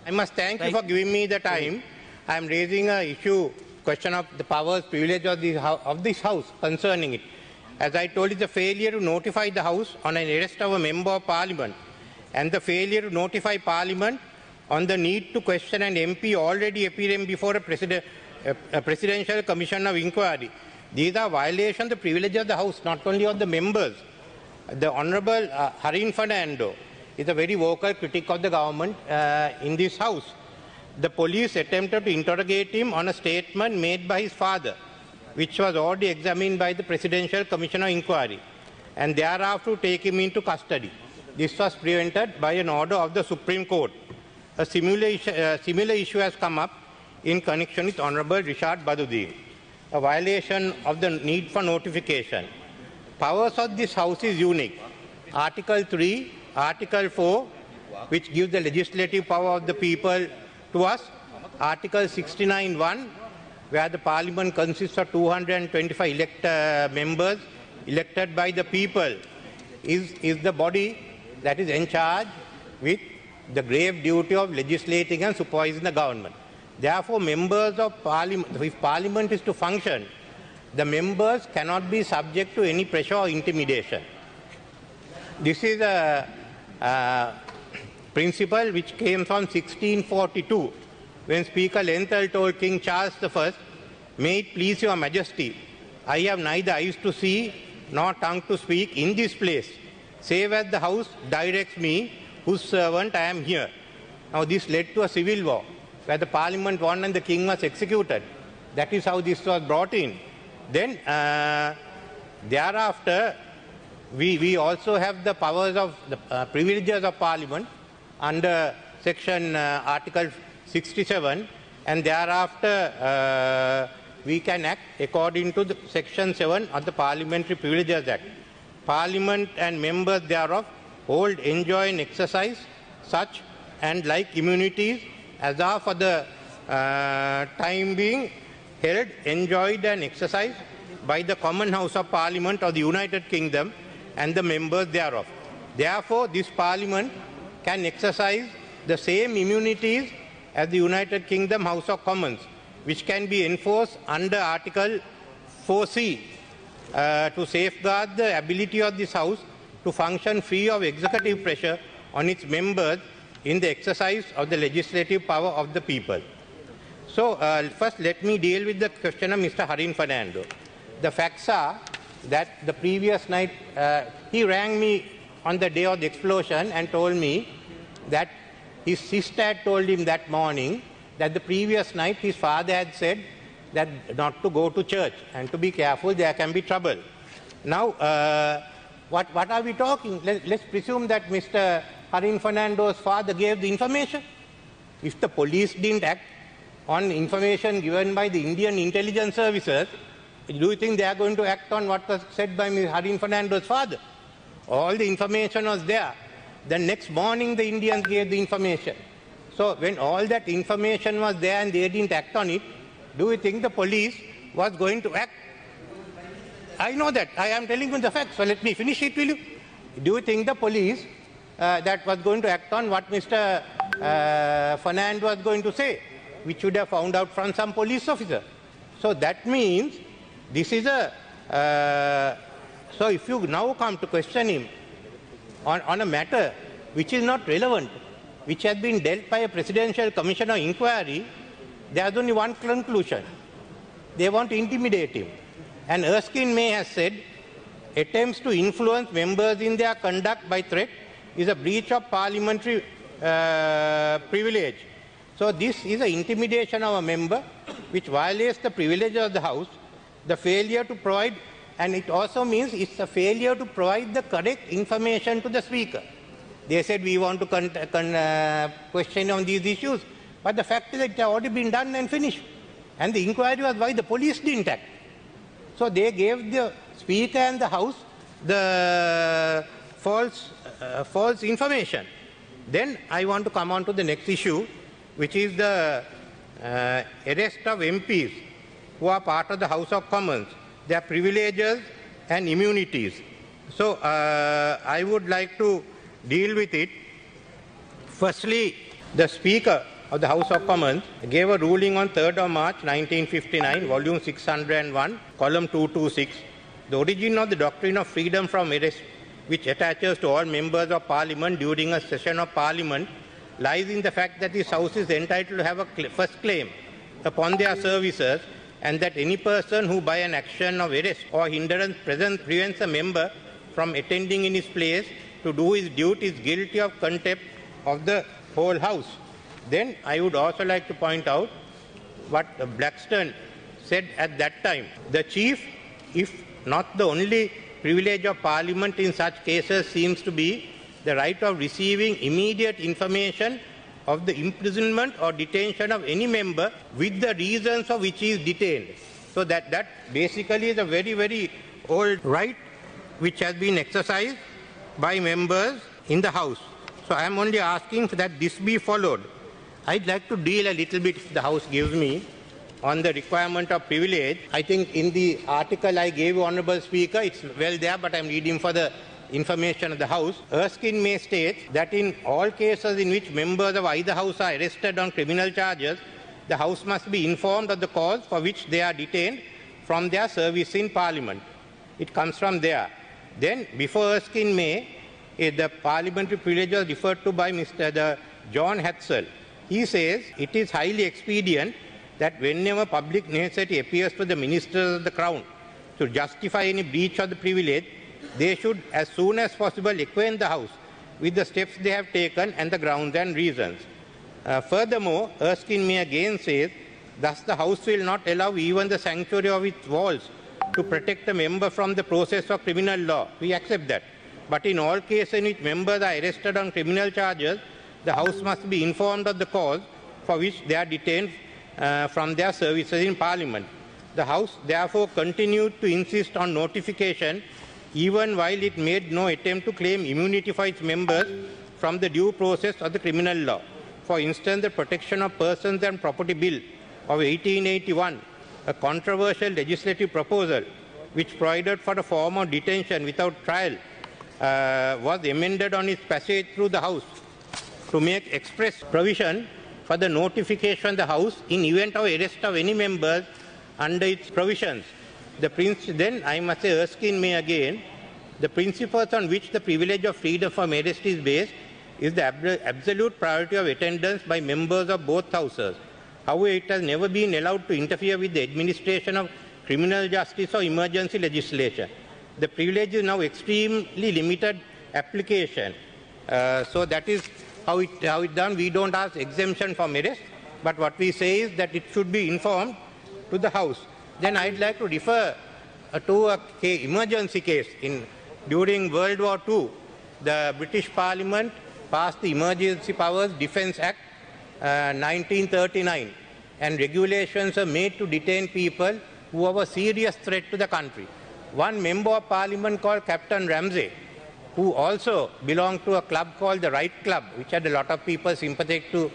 I must thank you for giving me the time. I am raising a question of the powers, privilege of this House concerning it. As I told you, the failure to notify the House on an arrest of a member of Parliament and the failure to notify Parliament on the need to question an MP already appearing before a Presidential Commission of Inquiry. These are violations of the privilege of the House, not only of the members. The Honourable Harin Fernando is a very vocal critic of the government in this House. The police attempted to interrogate him on a statement made by his father, which was already examined by the Presidential Commission of Inquiry, and thereafter take him into custody. This was prevented by an order of the Supreme Court. A similar issue has come up in connection with Honourable Richard Baduddin, a violation of the need for notification. Powers of this House is unique. Article 3, Article 4, which gives the legislative power of the people to us. Article 69(1), where the Parliament consists of 225 members elected by the people, is the body that is in charge with the grave duty of legislating and supervising the government. Therefore, members of Parliament, if Parliament is to function, the members cannot be subject to any pressure or intimidation. This is a principle which came from 1642, when Speaker Lenthal told King Charles I, "May it please your Majesty, I have neither eyes to see nor tongue to speak in this place, save as the House directs me, whose servant I am here." Now this led to a civil war, where the Parliament won and the King was executed. That is how this was brought in. Then thereafter, we also have the powers of the privileges of Parliament under section Article 67, and thereafter we can act according to the section 7 of the Parliamentary Privileges Act. Parliament and members thereof hold, enjoy and exercise such and like immunities as are for the time being held, enjoyed and exercised by the Common House of Parliament of the United Kingdom and the members thereof. Therefore, this Parliament can exercise the same immunities as the United Kingdom House of Commons, which can be enforced under Article 4C to safeguard the ability of this House to function free of executive pressure on its members in the exercise of the legislative power of the people. So, first let me deal with the question of Mr. Harin Fernando. The facts are that the previous night, he rang me on the day of the explosion and told me that his sister had told him that morning that the previous night his father had said that not to go to church and to be careful, there can be trouble. Now, what are we talking? Let's presume that Mr. Harin Fernando's father gave the information. If the police didn't act on information given by the Indian intelligence services, do you think they are going to act on what was said by Mr. Harin Fernando's father? All the information was there. The next morning the Indians gave the information. So when all that information was there and they didn't act on it, do you think the police was going to act? I know that. I am telling you the facts. So let me finish it, will you? Do you think the police that was going to act on what Mr. Fernando was going to say, which should have found out from some police officer? So that means this is a... so if you now come to question him on a matter which is not relevant, which has been dealt by a Presidential Commission of Inquiry, there is only one conclusion. They want to intimidate him. And Erskine May has said, attempts to influence members in their conduct by threat is a breach of parliamentary privilege. So this is an intimidation of a member which violates the privileges of the House, the failure to provide, and it also means it's a failure to provide the correct information to the Speaker. They said we want to question on these issues, but the fact is that it has already been done and finished. And the inquiry was why the police didn't act. So they gave the Speaker and the House the false information. Then I want to come on to the next issue, which is the arrest of MPs who are part of the House of Commons, their privileges and immunities. So I would like to deal with it. Firstly, The Speaker of the House of Commons gave a ruling on 3rd of March 1959, volume 601, column 226. The origin of the doctrine of freedom from arrest, which attaches to all members of Parliament during a session of Parliament, lies in the fact that this House is entitled to have a first claim upon their services, and that any person who by an action of arrest or hindrance prevents a member from attending in his place to do his duty is guilty of contempt of the whole House. Then I would also like to point out what Blackstone said at that time. The chief, if not the only privilege of Parliament in such cases, seems to be the right of receiving immediate information of the imprisonment or detention of any member with the reasons for which he is detained. So that basically is a very, very old right which has been exercised by members in the House. So I am only asking that this be followed. I'd like to deal a little bit, if the House gives me, on the requirement of privilege. I think in the article I gave you, Honourable Speaker, it's well there, but I'm reading for the information of the House. Erskine May states that in all cases in which members of either House are arrested on criminal charges, the House must be informed of the cause for which they are detained from their service in Parliament. It comes from there. Then, before Erskine May, the parliamentary privilege was referred to by Mr. John Hatzell. He says it is highly expedient that whenever public necessity appears to the ministers of the Crown to justify any breach of the privilege, they should as soon as possible acquaint the House with the steps they have taken and the grounds and reasons. Furthermore, Erskine May again says, thus the House will not allow even the sanctuary of its walls to protect a member from the process of criminal law. We accept that. But in all cases in which members are arrested on criminal charges, the House must be informed of the cause for which they are detained from their services in Parliament. The House therefore continued to insist on notification even while it made no attempt to claim immunity for its members from the due process of the criminal law. For instance, the Protection of Persons and Property Bill of 1881, a controversial legislative proposal which provided for a form of detention without trial, was amended on its passage through the House to make express provision for the notification of the House in event of arrest of any members under its provisions. Then I must say, Erskine May again, the principles on which the privilege of freedom from arrest is based is the absolute priority of attendance by members of both houses. However, it has never been allowed to interfere with the administration of criminal justice or emergency legislation. The privilege is now extremely limited application. So that is how it's done. We don't ask exemption from arrest, but what we say is that it should be informed to the House. Then I'd like to refer to an emergency case. During World War II, the British Parliament passed the Emergency Powers Defence Act 1939, and regulations are made to detain people who have a serious threat to the country. One member of Parliament called Captain Ramsay, who also belonged to a club called the Right Club, which had a lot of people sympathetic to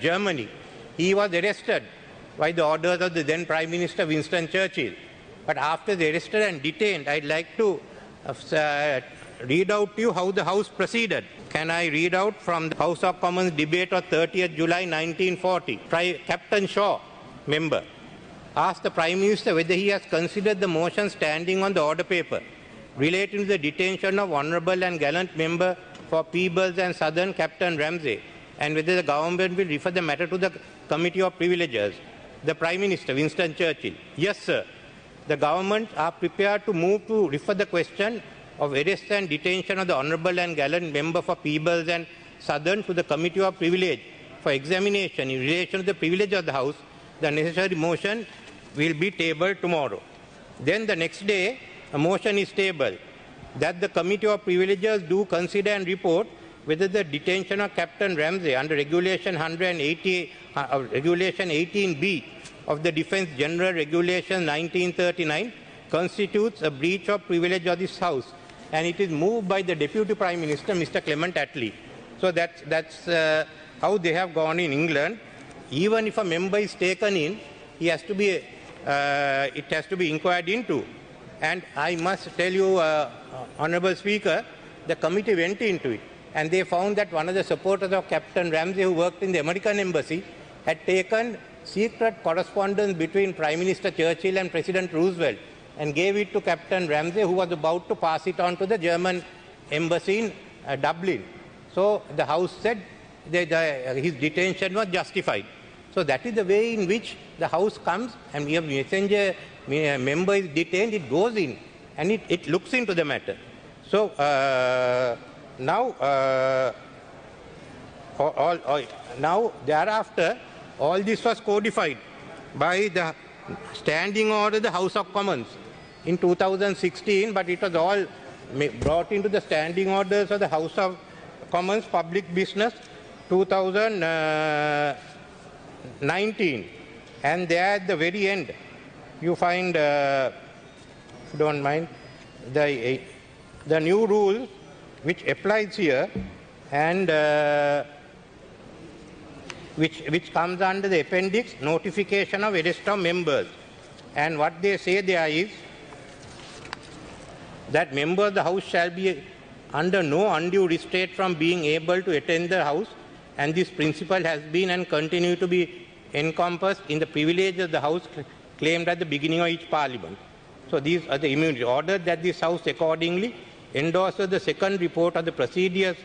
Germany, he was arrested by the orders of the then Prime Minister Winston Churchill. But after they arrested and detained, I'd like to read out to you how the House proceeded. Can I read out from the House of Commons debate of 30th July 1940? Captain Shaw, member, asked the Prime Minister whether he has considered the motion standing on the order paper relating to the detention of Honourable and Gallant Member for Peebles and Southern Captain Ramsay, and whether the government will refer the matter to the Committee of Privileges. The Prime Minister, Winston Churchill: yes, sir. The government are prepared to move to refer the question of arrest and detention of the Honourable and Gallant Member for Peebles and Southern to the Committee of Privilege for examination in relation to the privilege of the House. The necessary motion will be tabled tomorrow. Then the next day, a motion is tabled that the Committee of Privileges do consider and report whether the detention of Captain Ramsay under Regulation 18B of the Defence General Regulation 1939 constitutes a breach of privilege of this House, and it is moved by the Deputy Prime Minister, Mr. Clement Attlee. So that's how they have gone in England. Even if a member is taken in, he has to be, it has to be inquired into. And I must tell you, Honourable Speaker, the committee went into it. and they found that one of the supporters of Captain Ramsey, who worked in the American embassy, had taken secret correspondence between Prime Minister Churchill and President Roosevelt and gave it to Captain Ramsey, who was about to pass it on to the German embassy in Dublin. So the House said that his detention was justified. So that is the way in which the House comes, and we have messenger member is detained, it goes in and it looks into the matter. So now thereafter, all this was codified by the standing order of the House of Commons in 2016, but it was all brought into the standing orders of the House of Commons Public Business 2019. And there at the very end, you find, if you don't mind, the new rule which applies here, and which comes under the appendix, notification of arrest of members. And what they say there is that members of the House shall be under no undue restraint from being able to attend the House, and this principle has been and continue to be encompassed in the privileges of the House claimed at the beginning of each Parliament. So these are the immunity. Ordered that this House accordingly endorses the second report of the Procedures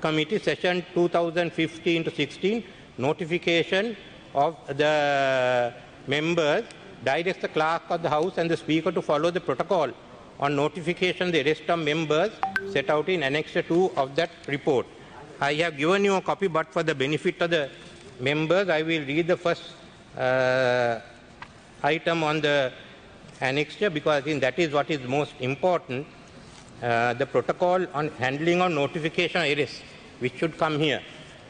Committee, session 2015-16, notification of the members, directs the Clerk of the House and the Speaker to follow the protocol on notification of the arrest of members set out in Annex 2 of that report. I have given you a copy, but for the benefit of the members, I will read the first item on the annexure, because I think that is what is most important. The protocol on handling of notification of arrest, which should come here.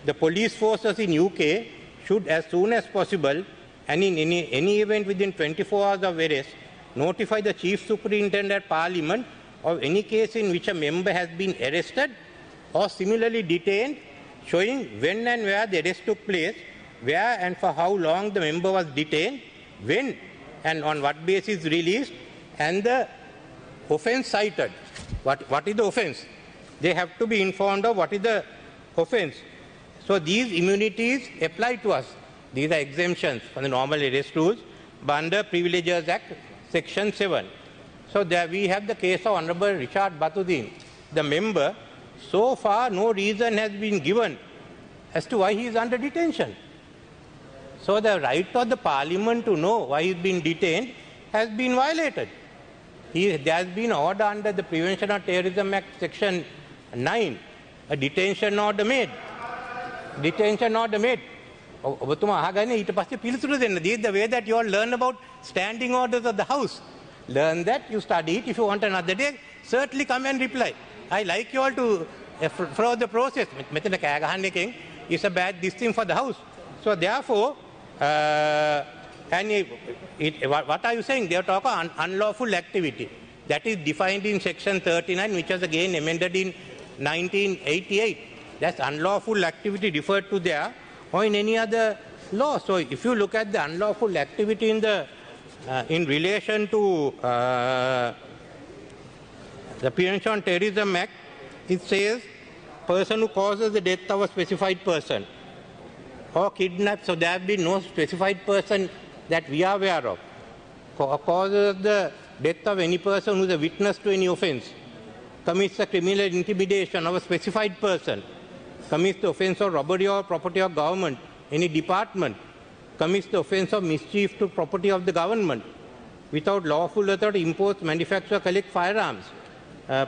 The police forces in UK should, as soon as possible, and in any event within 24 hours of arrest, notify the Chief Superintendent Parliament of any case in which a member has been arrested or similarly detained, showing when and where the arrest took place, where and for how long the member was detained, when and on what basis released, and the offence cited. What is the offence? They have to be informed of what is the offence. So these immunities apply to us. These are exemptions from the normal arrest rules under Privileges Act, Section 7. So there we have the case of Honorable Richard Batuddin, the member. So far, no reason has been given as to why he is under detention. So the right of the Parliament to know why he is being detained has been violated. There has been order under the Prevention of Terrorism Act, Section 9, a detention order made. Detention order made. This is the way that you all learn about standing orders of the House. Learn that, you study it. If you want another day, certainly come and reply. I like you all to follow the process. It's a bad thing for the House. So therefore, what are you saying? They are talking about unlawful activity. That is defined in Section 39, which was again amended in 1988. That's unlawful activity referred to there, or in any other law. So if you look at the unlawful activity in relation to the Prevention of Terrorism Act, it says person who causes the death of a specified person or kidnap. So there have been no specified person that we are aware of. Causes the death of any person who is a witness to any offence, commits a criminal intimidation of a specified person, commits the offence of robbery or property of government, any department, commits the offence of mischief to property of the government, without lawful authority imports, manufacture, collect firearms,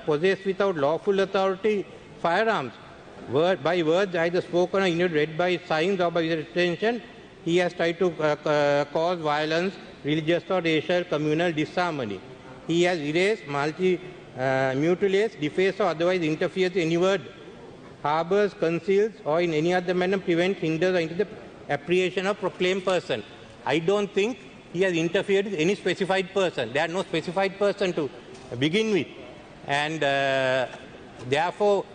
possess without lawful authority firearms, by words either spoken or read by signs or by his attention, he has tried to cause violence, religious or racial, communal disharmony. He has erased, mutilates, defaced or otherwise interferes in any word, harbors, conceals, or in any other manner prevents, hinders, or into the apprehension of proclaimed person. I don't think he has interfered with any specified person. There are no specified person to begin with. And therefore,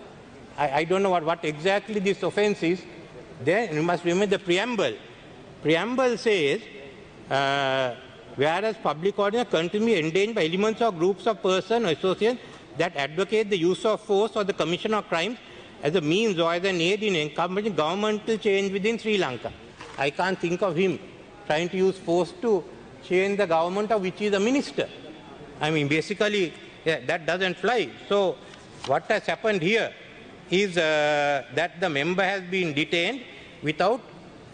I don't know what exactly this offence is. Then you must remember the preamble. Preamble says, whereas public order continues endangered by elements or groups of persons or associations that advocate the use of force or the commission of crimes as a means or as an aid in encouraging governmental change within Sri Lanka. I can't think of him trying to use force to change the government of which he is a minister. I mean, basically, that doesn't fly. So, what has happened here is that the member has been detained without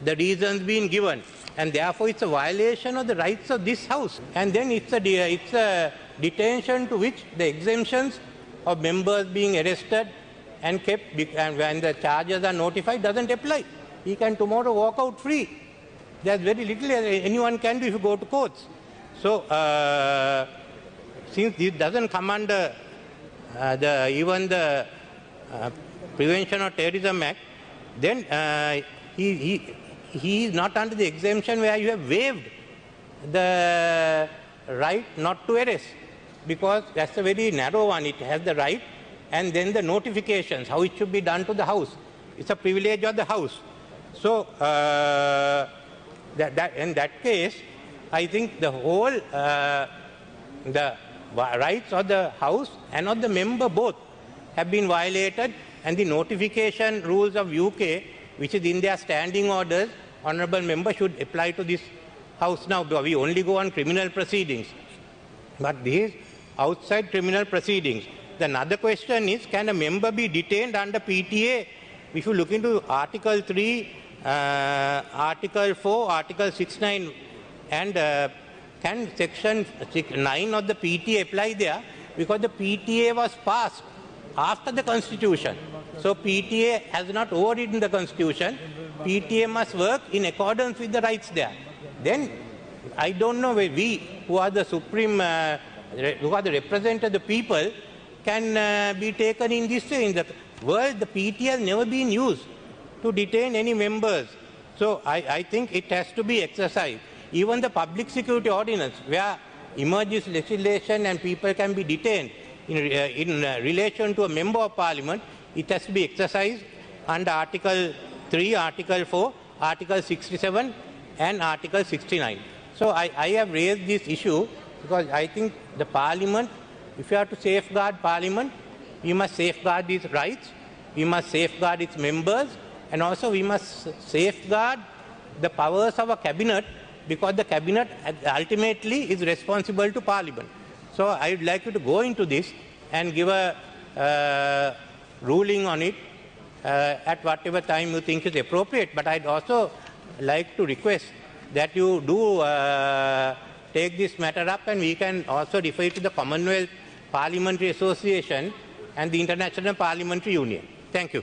the reasons being given. And therefore, it's a violation of the rights of this House. And then it's a detention to which the exemptions of members being arrested and kept, and when the charges are notified, doesn't apply. He can tomorrow walk out free. There's very little anyone can do if you go to courts. So, since this doesn't come under even the Prevention of Terrorism Act, then he is not under the exemption where you have waived the right not to arrest, because that's a very narrow one. It has the right and then the notifications, how it should be done to the House. It's a privilege of the House. So, in that case, I think the whole, the rights of the House and of the member both have been violated, and the notification rules of UK, which is in their standing orders, honourable member, should apply to this House now. We only go on criminal proceedings, but this is outside criminal proceedings. The another question is, can a member be detained under PTA? If you look into Article 3, Article 4, Article 69, and can Section 9 of the PTA apply there? Because the PTA was passed after the Constitution. So PTA has not overridden the Constitution. PTA must work in accordance with the rights there. Then I don't know where we, who are the supreme, who are the representatives of the people, can be taken in this way. In the world, the PTA has never been used to detain any members. So I think it has to be exercised. Even the Public Security Ordinance, where emerges legislation and people can be detained in relation to a member of Parliament, it has to be exercised under Article 3, Article 4, Article 67 and Article 69. So I have raised this issue because I think the Parliament, if you have to safeguard Parliament, we must safeguard its rights, we must safeguard its members, and also we must safeguard the powers of a cabinet, because the cabinet ultimately is responsible to Parliament. So I would like you to go into this and give a ruling on it at whatever time you think is appropriate. But I'd also like to request that you do take this matter up, and we can also refer it to the Commonwealth Parliamentary Association and the International Parliamentary Union. Thank you.